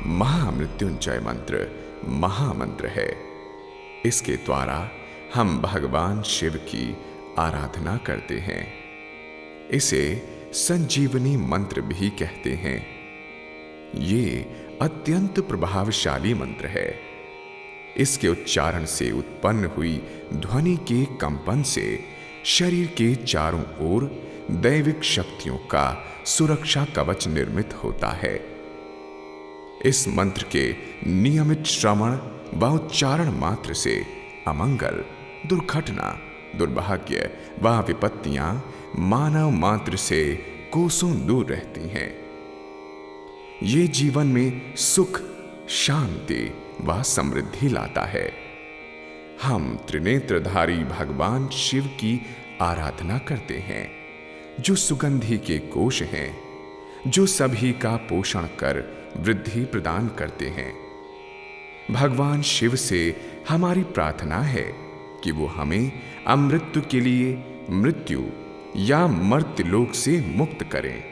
महामृत्युंजय मंत्र महामंत्र है। इसके द्वारा हम भगवान शिव की आराधना करते हैं। इसे संजीवनी मंत्र भी कहते हैं। ये अत्यंत प्रभावशाली मंत्र है। इसके उच्चारण से उत्पन्न हुई ध्वनि के कंपन से शरीर के चारों ओर दैविक शक्तियों का सुरक्षा कवच निर्मित होता है। इस मंत्र के नियमित श्रवण व उच्चारण मात्र से अमंगल, दुर्घटना, दुर्भाग्य व विपत्तियां मानव मात्र से कोसों दूर रहती हैं। ये जीवन में सुख, शांति व समृद्धि लाता है। हम त्रिनेत्रधारी भगवान शिव की आराधना करते हैं, जो सुगंधि के कोश हैं, जो सभी का पोषण कर वृद्धि प्रदान करते हैं। भगवान शिव से हमारी प्रार्थना है कि वो हमें अमृत्यु के लिए मृत्यु या मर्त्यलोक से मुक्त करें।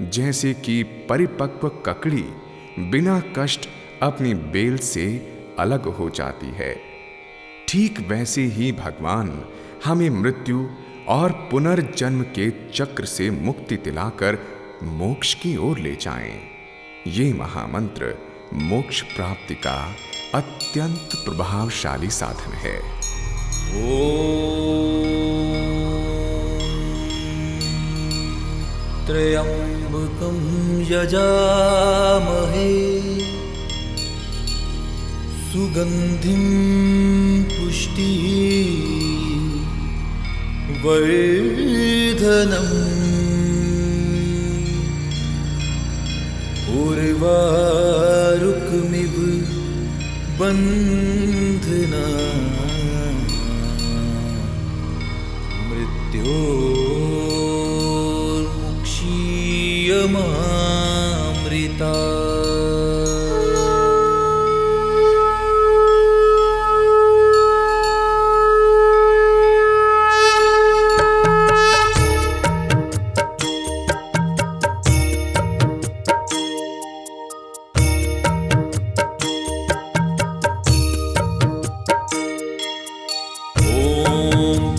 जैसे कि परिपक्व ककड़ी बिना कष्ट अपनी बेल से अलग हो जाती है, ठीक वैसे ही भगवान हमें मृत्यु और पुनर्जन्म के चक्र से मुक्ति दिलाकर मोक्ष की ओर ले जाएं। ये महामंत्र मोक्ष प्राप्ति का अत्यंत प्रभावशाली साधन है। त्र्यंबकं यजामहे सुगंधिं पुष्टिवर्धनम् उर्वारुकमिव बन्धनान् मृत्योर्मुक्षीयमामृता।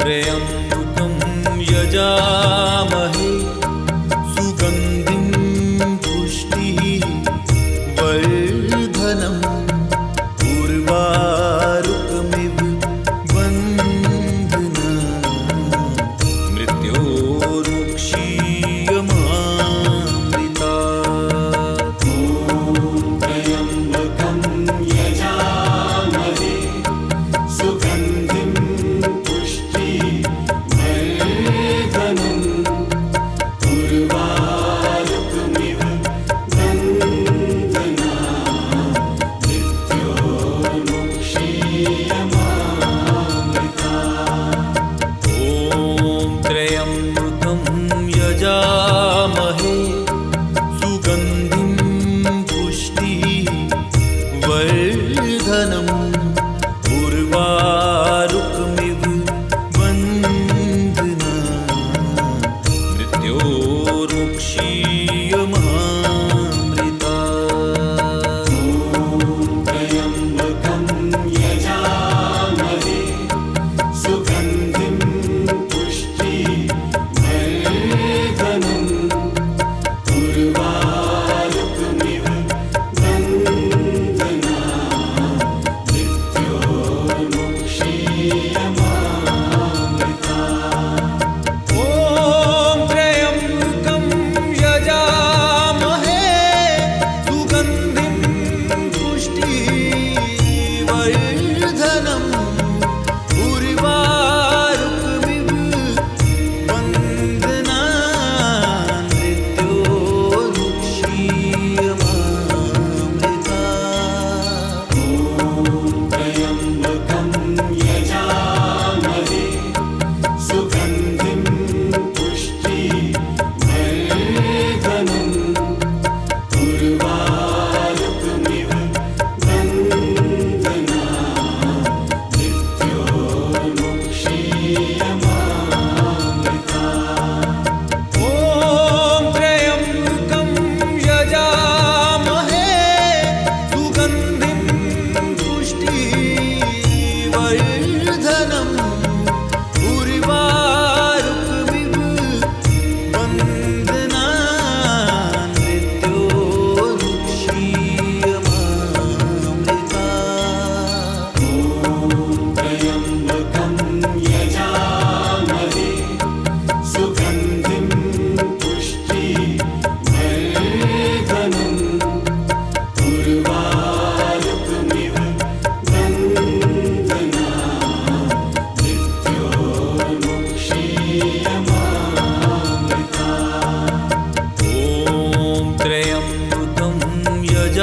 त्र्यंबकं यजामहे सुगंधिं पुष्टिवर्धनम्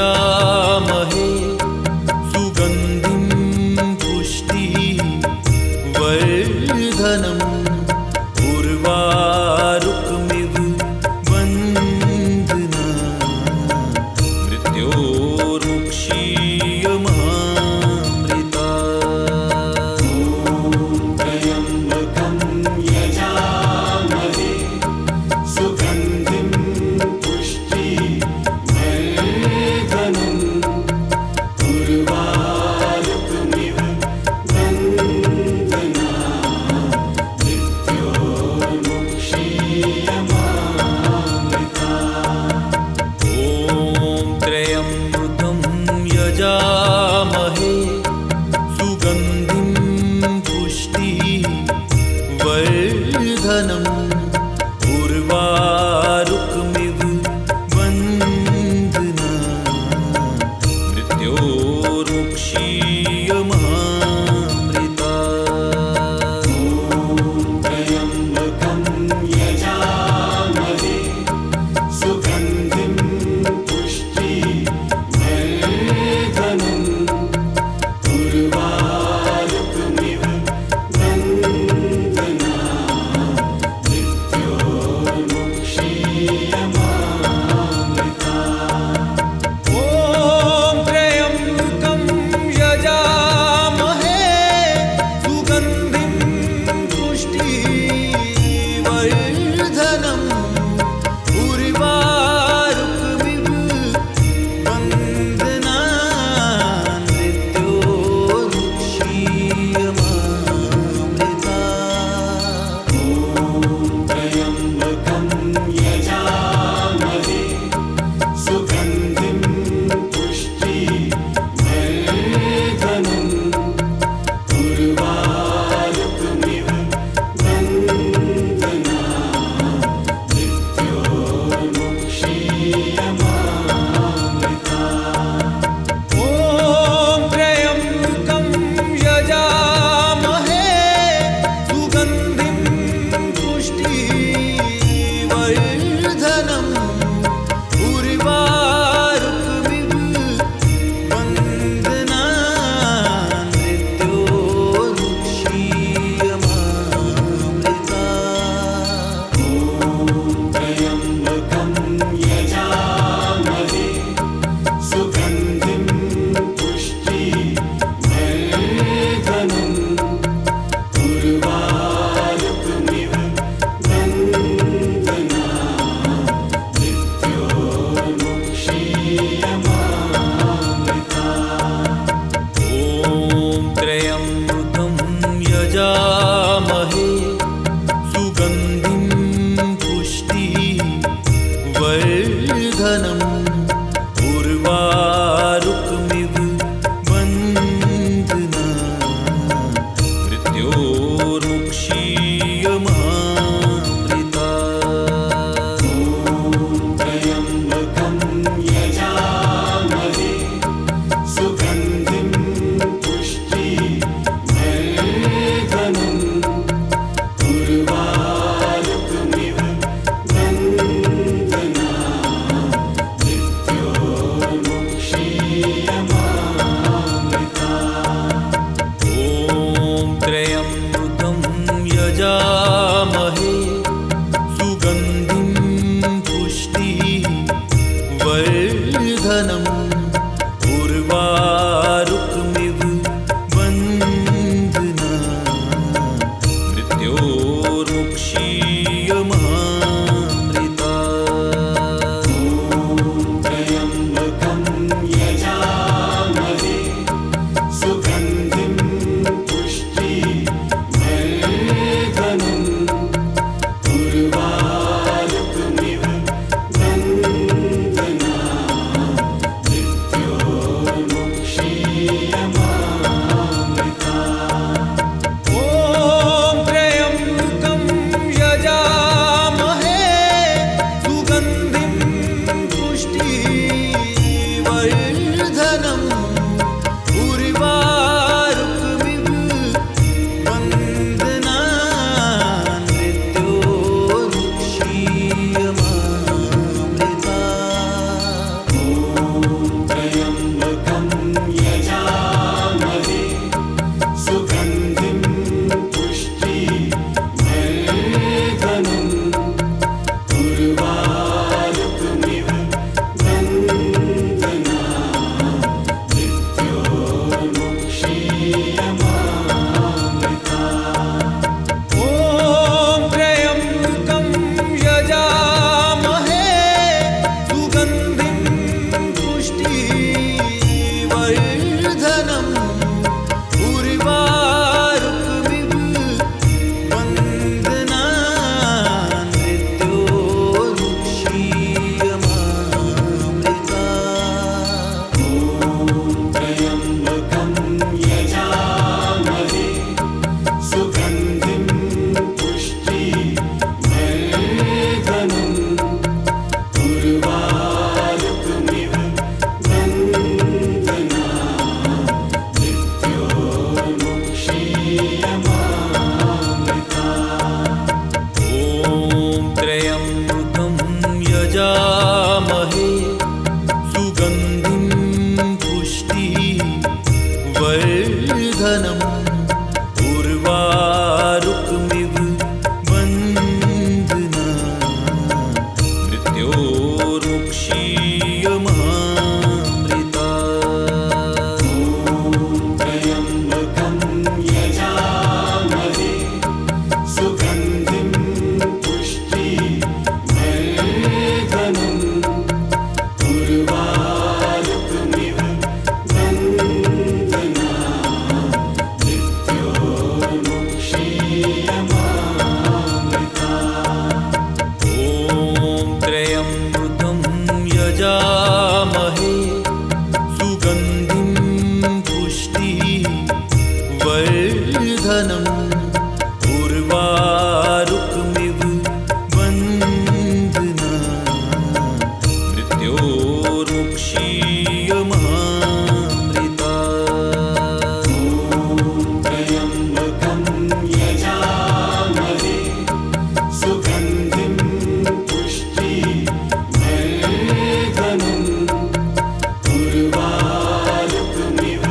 यजामहे सुगन्धिं पुष्टिवर्धनम् उर्वारुकमिव बन्धनान् मृत्योर्मुक्षीयमामृता। त्र्यम्बकं यजामहे सुगन्धिं पुष्टिवर्धनम् उर्वारुकमिव बन्धनान् मृत्योर्मुक्षीयमामृता। ॐ त्र्यम्बकं यजामहे सुगन्धिं पुष्टिवर्धनम् उर्वारुकमिव बन्धनान् मृत्योर्मुक्षीयमामृता। त्र्यम्बकं यजामहे सुगन्धिं पुष्टिवर्धनम् उर्वारुकमिव बन्धनान् मृत्योर्मुक्षीयमामृता। ॐ त्र्यम्बकं यजामहे सुगन्धिं पुष्टिवर्धनम् उर्वारुकमिव बन्धनान् मृत्योर्मुक्षीयमामृता। त्र्यम्बकं यजामहे सुगन्धिं पुष्टिवर्धनम् उर्वारुकमिव बन्धनान् मृत्योर्मुक्षीयमामृता। ॐ त्र्यम्बकं यजामहे सुगन्धिं पुष्टिवर्धनम् उर्वारुकमिव बन्धनान् मृत्योर्मुक्षीयमामृता। त्र्यम्बकं यजामहे सुगन्धिं पुष्टिवर्धनम् उर्वारुकमिव बन्धनान् मृत्योर्मुक्षीयमामृता। ॐ त्र्यम्बकं यजामहे सुगन्धिं पुष्टिवर्धनम् उर्वारुकमिव बन्धनान् मृत्योर्मुक्षीयमामृता। त्र्यम्बकं यजामहे सुगन्धिं पुष्टिवर्धनम् उर्वारुकमिव त्र्यम्बकं यजामहे सुगन्धिं पुष्टिवर्धनम् उर्वारुकमिव बन्धनान् मृत्योर्मुक्षीयमामृतात्। ॐ त्र्यम्बकं यजामहे सुगन्धिं पुष्टिवर्धनम् उर्वारुकमिव बन्धनान् मृत्योर्मुक्षीयमामृतात्। त्र्यम्बकं यजामहे सुगन्धिं पुष्टिवर्धनम् उर्वारुकमिव बन्धनान् मृत्योर्मुक्षीयमामृतात्। ॐ त्र्यम्बकं यजामहे सुगन्धिं पुष्टिवर्धनम् उर्वारुकमिव बन्धनान् मृत्योर्मुक्षीयमामृतात्। त्र्यम्बकं यजामहे सुगन्धिं पुष्टिवर्धनम् उर्वारुकमिव बन्धनान् मृत्योर्मुक्षीयमामृतात्। ॐ त्र्यम्बकं यजामहे सुगन्धिं पुष्टिवर्धनम् उर्वारुकमिव बन्धनान् मृत्योर्मुक्षीयमामृतात्। त्र्यम्बकं यजामहे सुगन्धिं पुष्टिवर्धनम् उर्वारुकमिव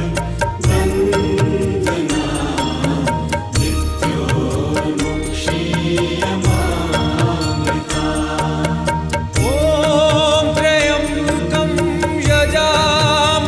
बन्धनान् मृत्योर्मुक्षीयमामृतात्। ॐ त्र्यम्बकं यजामहे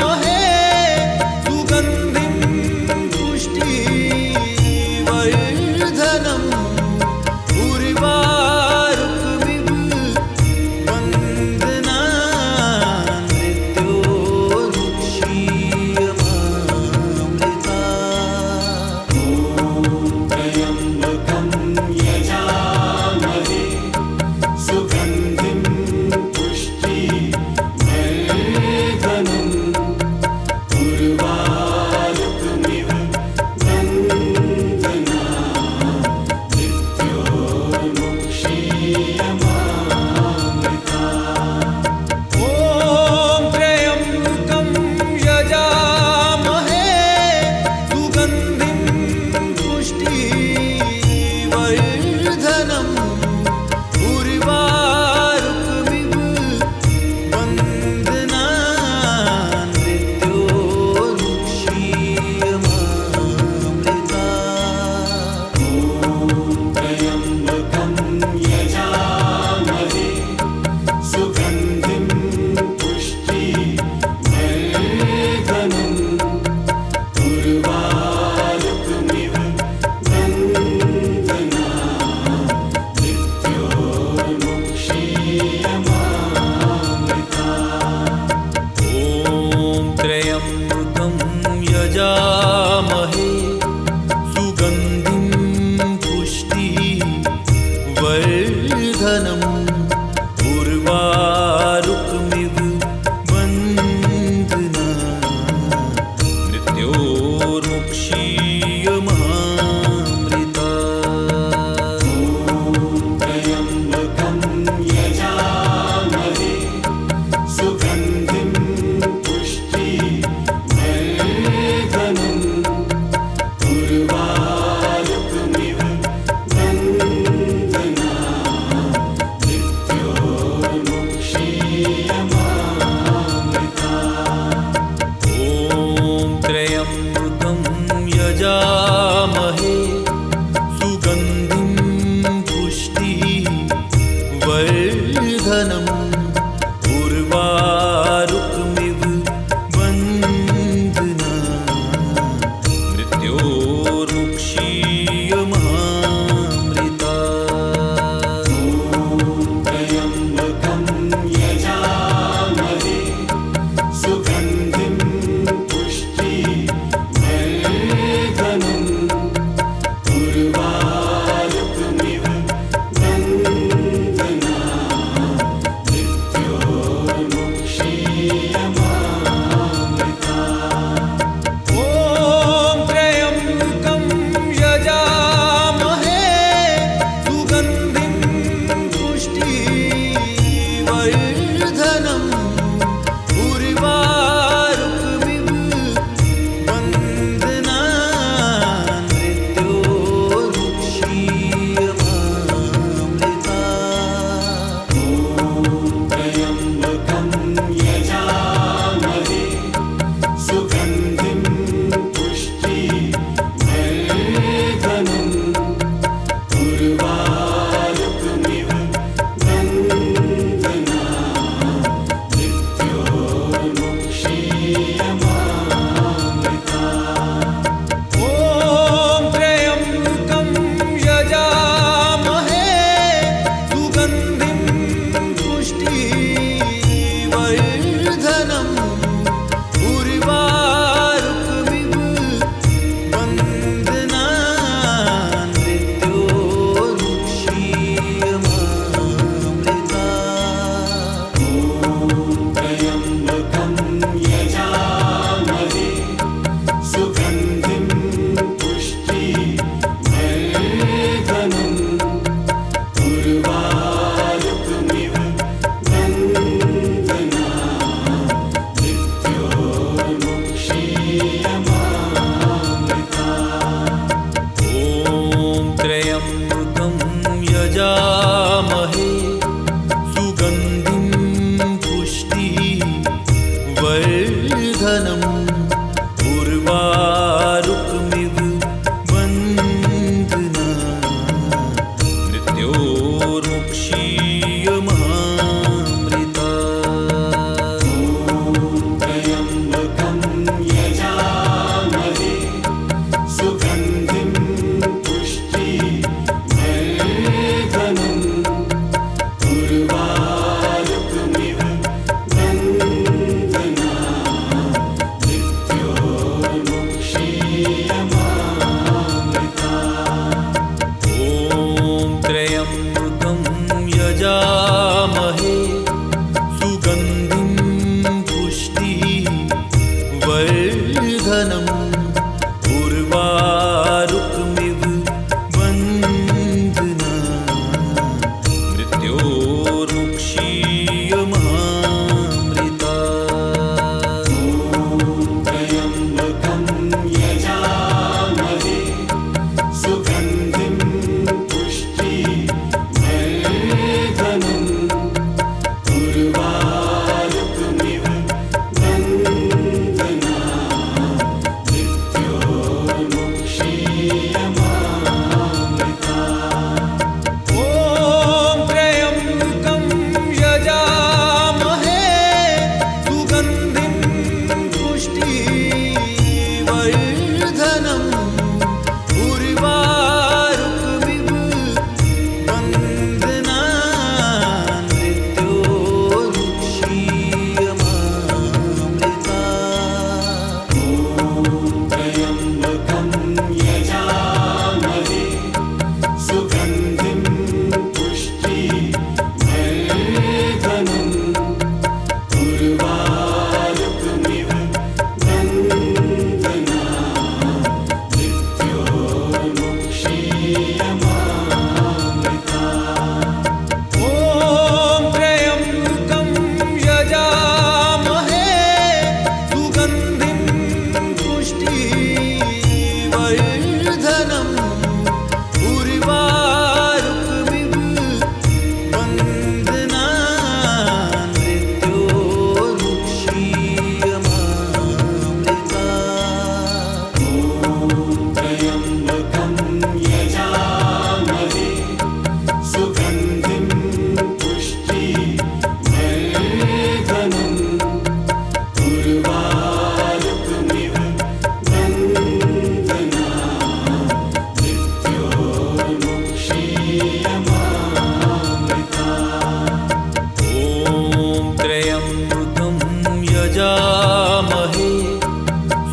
यजामहे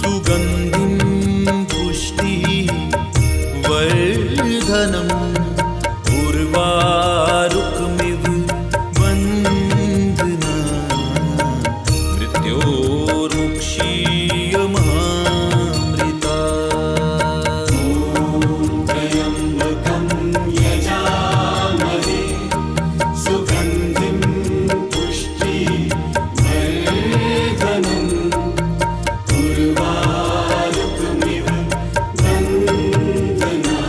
सुगन्धिं पुष्टिवर्धनम् उर्वारुकमिव बन्धना मृत्योर्मुक्षीयमामृता। त्र्यम्बकं यजामहे सुगन्धिं पुष्टिवर्धनम् उर्वारुकमिव बन्धना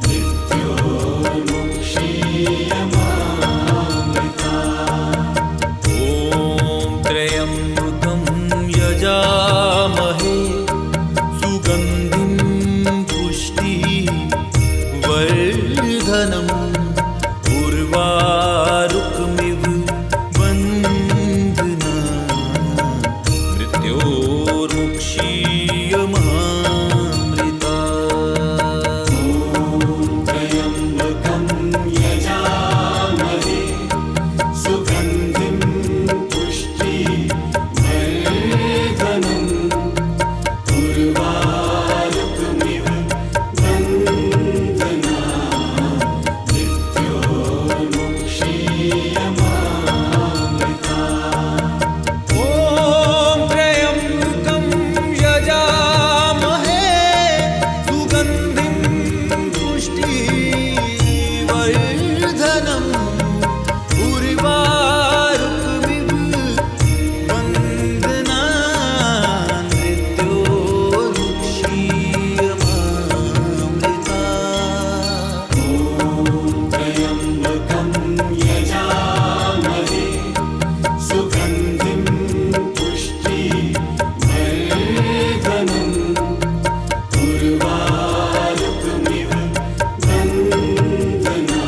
मृत्योर्मुक्षीयमामृता। ॐ त्र्यम्बकं यजामहे सुगन्धिं पुष्टिवर्धनम् उर्वारुकमिव बन्धना मृत्योर्मुक्षीयमामृता। त्र्यम्बकं यजामहे सुगन्धिं पुष्टिवर्धनम् उर्वारुकमिव बन्धना मृत्योर्मुक्षीयमामृता। ॐ त्र्यम्बकं यजामहे सुगन्धिं पुष्टिवर्धनम् उर्वारुकमिव बन्धना मृत्योर्मुक्षीयमामृता। त्र्यम्बकं यजामहे सुगन्धिं पुष्टिवर्धनम् उर्वारुकमिव बन्धना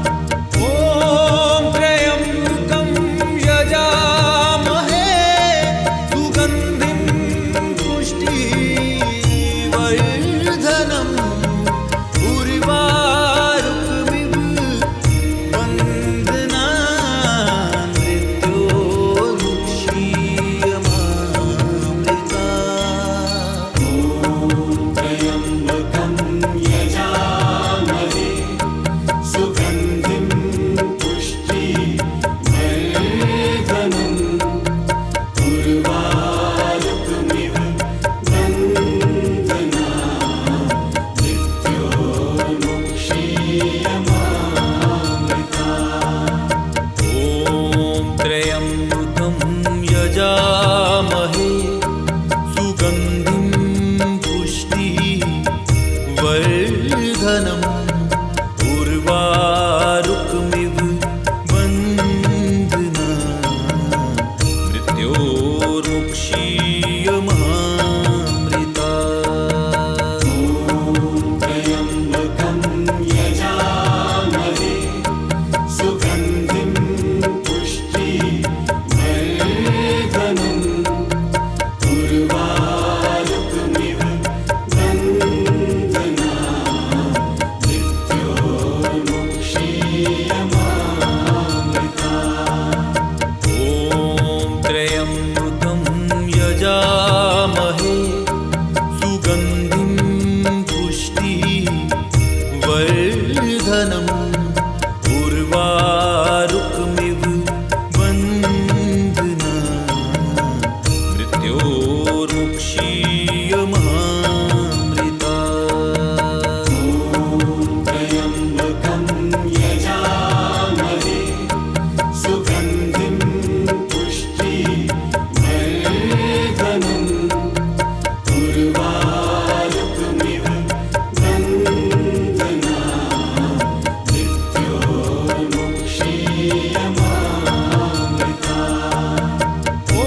मृत्योर्मुक्षीयमामृता। ॐ त्र्यम्बकं यजामहे सुगन्धिं पुष्टिवर्धनम् उर्वारुकमिव बन्धना मृत्योर्मुक्षीयमामृता। त्र्यम्बकं यजामहे सुगन्धिं पुष्टिवर्धनम् उर्वारुकमिव बन्धना मृत्योर्मुक्षीयमामृता। ॐ त्र्यम्बकं यजामहे सुगन्धिं पुष्टिवर्धनम् उर्वारुकमिव बन्धना मृत्योर्मुक्षीयमामृता। त्र्यम्बकं यजामहे सुगन्धिं पुष्टिवर्धनम् उर्वारुकमिव बन्धना मृत्योर्मुक्षीयमामृता। ॐ त्र्यम्बकं यजामहे सुगन्धिं पुष्टिवर्धनम् उर्वारुकमिव बन्धना मृत्योर्मुक्षीयमामृता। त्र्यम्बकं यजामहे सुगन्धिं पुष्टिवर्धनम् उर्वारुकमिव बन्धना मृत्योर्मुक्षीयमामृता। ॐ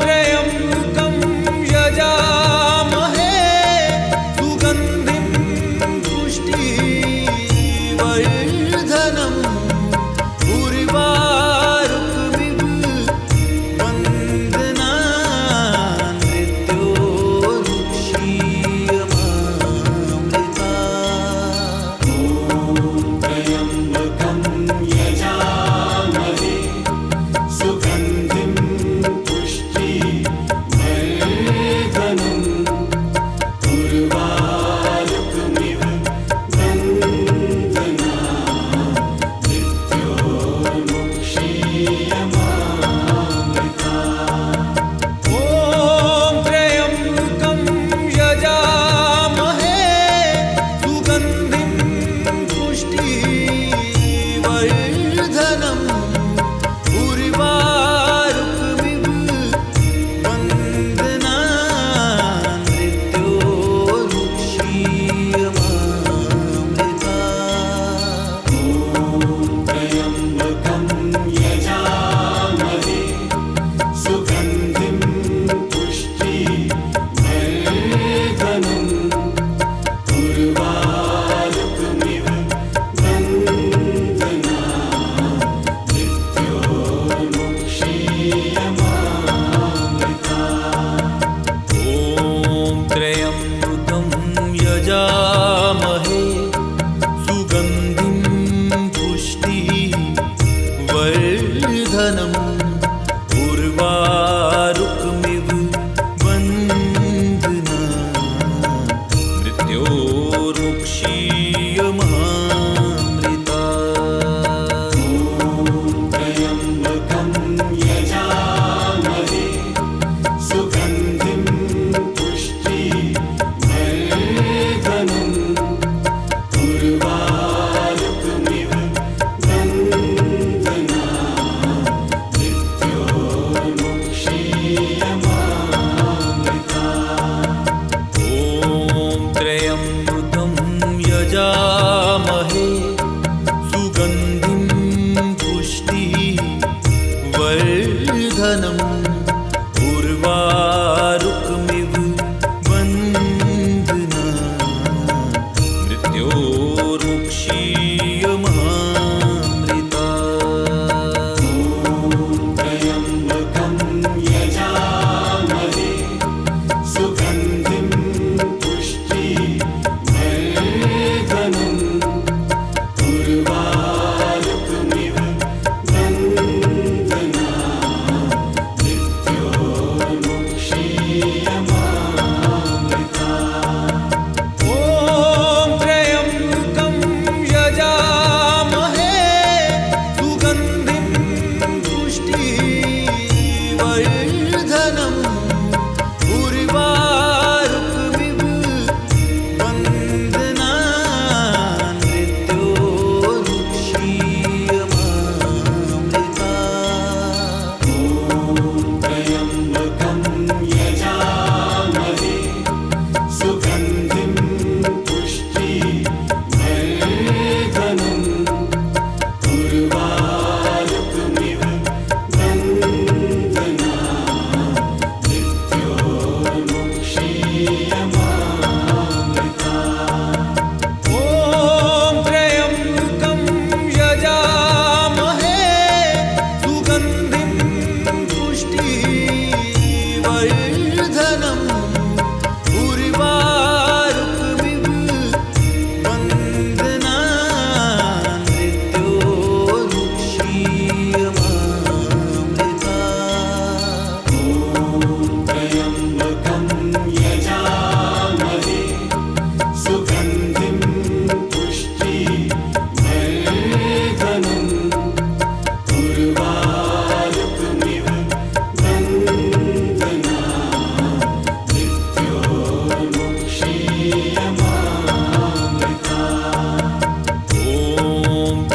त्र्यम्बकं यजामहे सुगन्धिं पुष्टिवर्धनम् उर्वारुकमिव बन्धना मृत्योर्मुक्षीयमामृता।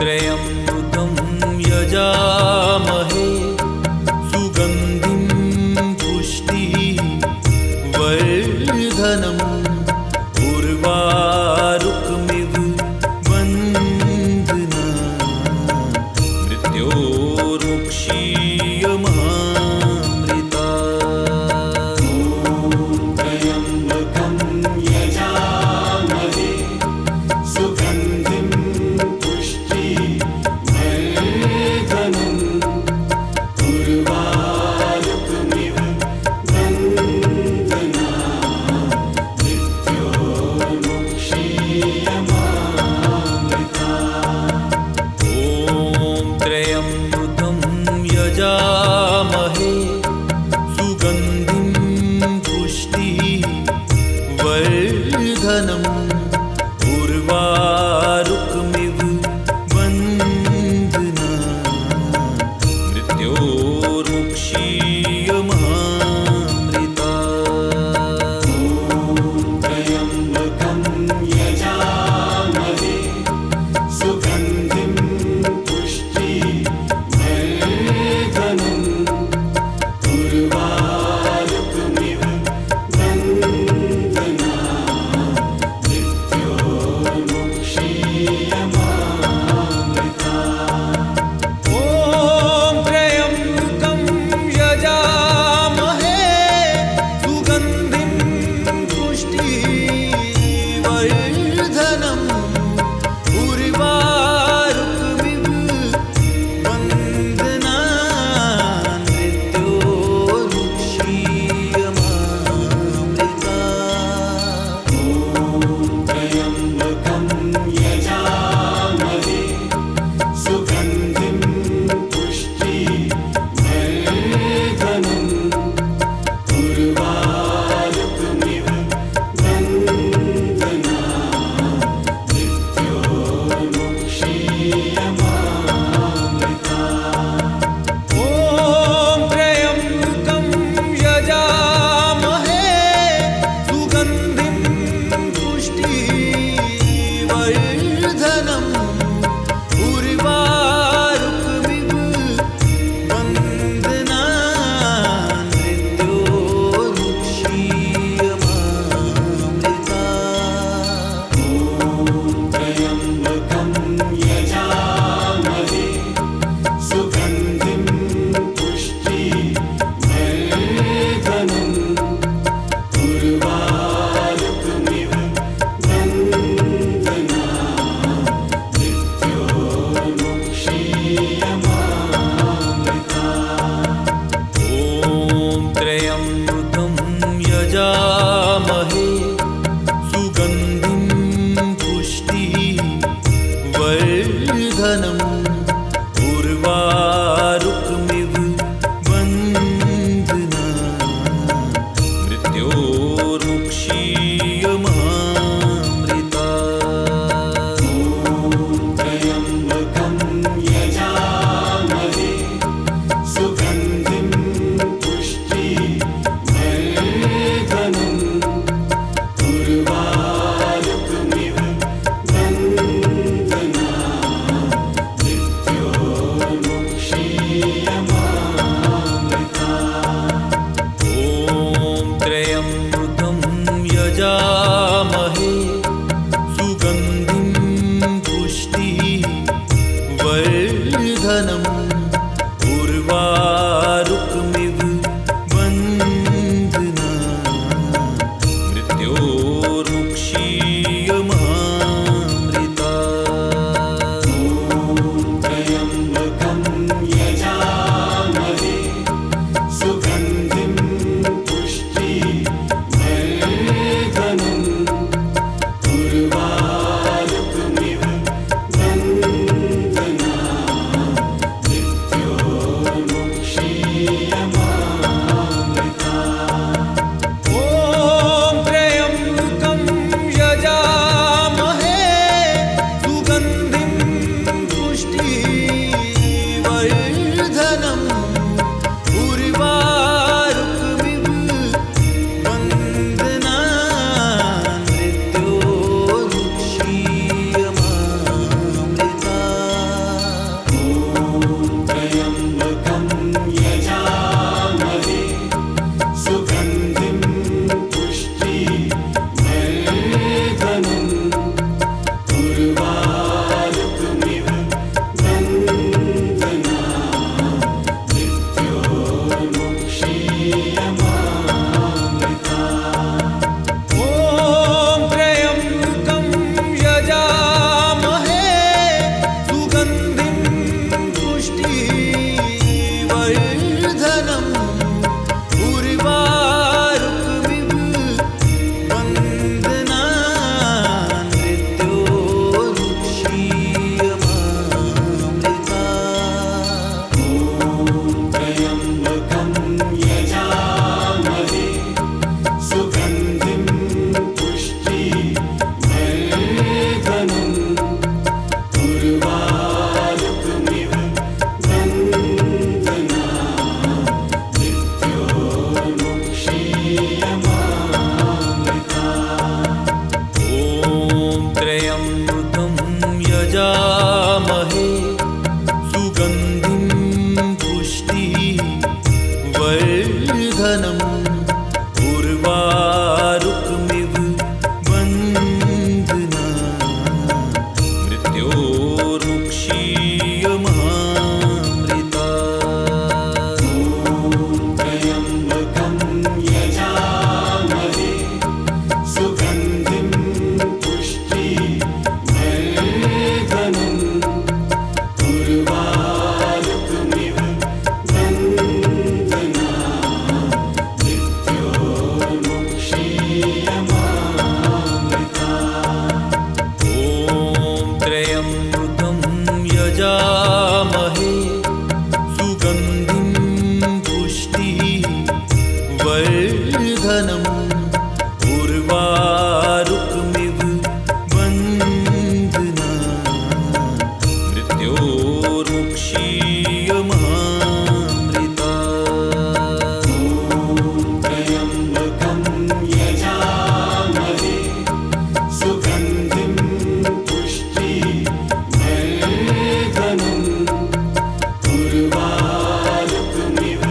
त्र्यम्बकं यजामहे सुगन्धिं पुष्टिवर्धनम् उर्वारुकमिव बन्धनान् मृत्योर्मुक्षीयमामृतात्। त्र्यम्बकं यजामहे सुगन्धिं पुष्टिवर्धनम् उर्वारुकमिव बन्धनान् मृत्योर्मुक्षीयमामृतात्। ॐ त्र्यम्बकं यजामहे सुगन्धिं पुष्टिवर्धनम् उर्वारुकमिव बन्धनान् मृत्योर्मुक्षीयमामृतात्। त्र्यम्बकं यजामहे सुगन्धिं पुष्टिवर्धनम् उर्वारुकमिव बन्धनान् मृत्योर्मुक्षीयमामृतात्। ॐ त्र्यम्बकं यजामहे सुगन्धिं पुष्टिवर्धनम् उर्वारुकमिव बन्धनान् मृत्योर्मुक्षीयमामृतात्। त्र्यम्बकं यजामहे सुगन्धिं पुष्टिवर्धनम् उर्वारुकमिव बन्धनान् मृत्योर्मुक्षीयमामृतात्। ॐ त्र्यम्बकं यजामहे सुगन्धिं पुष्टिवर्धनम् उर्वारुकमिव बन्धनान् मृत्योर्मुक्षीयमामृतात्। त्र्यम्बकं यजामहे सुगन्धिं पुष्टिवर्धनम् उर्वारुकमिव बन्धनान् मृत्योर्मुक्षीयमामृतात्। ॐ त्र्यम्बकं यजामहे सुगन्धिं पुष्टिवर्धनम् उर्वारुकमिव बन्धनान् मृत्योर्मुक्षीयमामृतात्। त्र्यम्बकं यजामहे सुगन्धिं पुष्टिवर्धनम् उर्वारुकमिव बन्धनान् वर्धनम् उर्वारुकमिव वन्दनान् मृत्योर्मुक्षीयमामृता। त्र्यम्बकं यजामहे सुगन्धिं पुष्टिवर्धनम् उर्वारुकमिव वन्दनान् मृत्योर्मुक्षीयमामृता। ॐ त्र्यम्बकं यजामहे सुगन्धिं पुष्टिवर्धनम् उर्वारुकमिव वन्दनान् मृत्योर्मुक्षीयमामृता। त्र्यम्बकं यजामहे सुगन्धिं पुष्टिवर्धनम् उर्वारुकमिव वन्दनान् मृत्योर्मुक्षीयमामृता। ॐ त्र्यम्बकं यजामहे सुगन्धिं पुष्टिवर्धनम् उर्वारुकमिव वन्दनान् मृत्योर्मुक्षीयमामृता। त्र्यम्बकं यजामहे सुगन्धिं पुष्टिवर्धनम् उर्वारुकमिव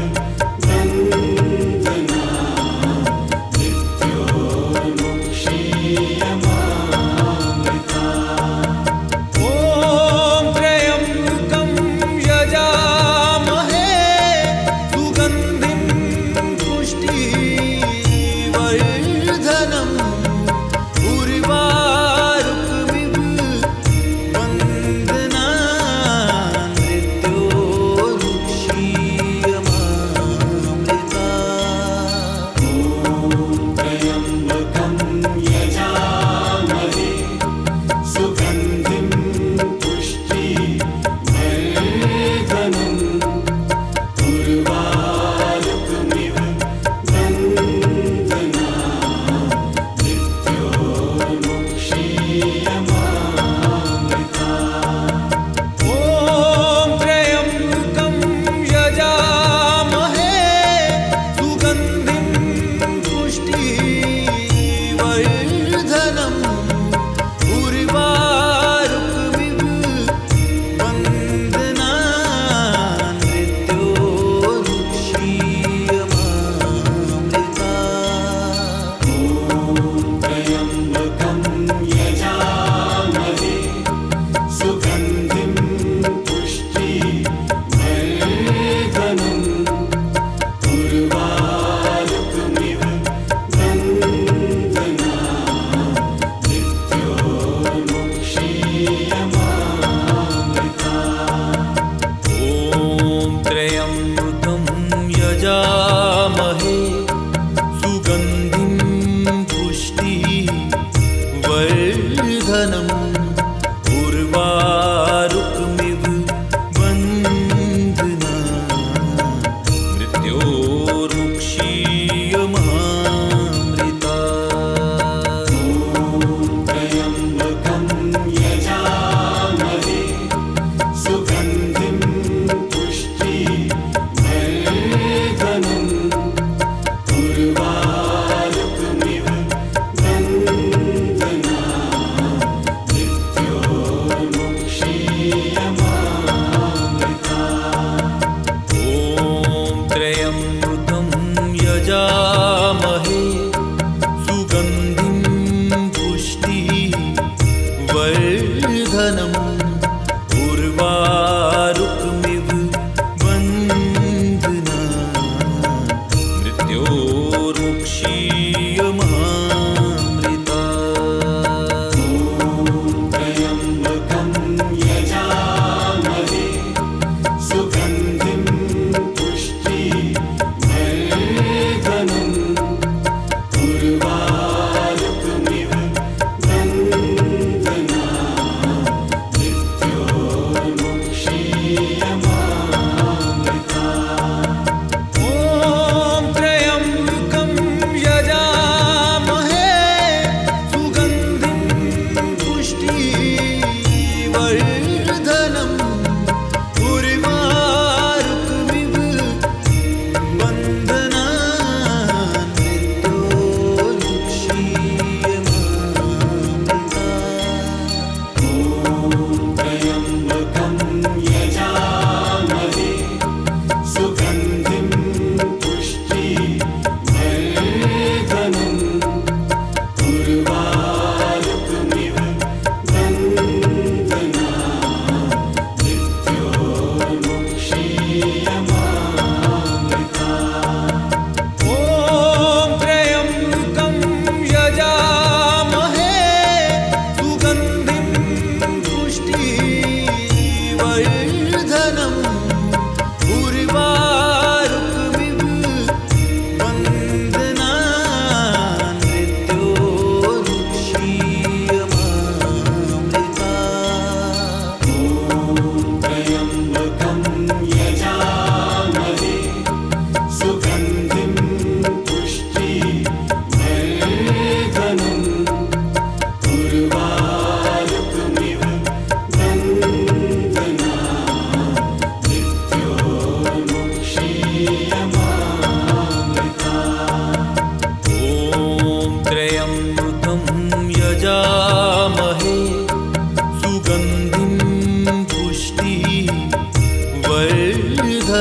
वन्दनान् मृत्योर्मुक्षीयमामृता। ॐ त्र्यम्बकं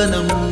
नन्दनं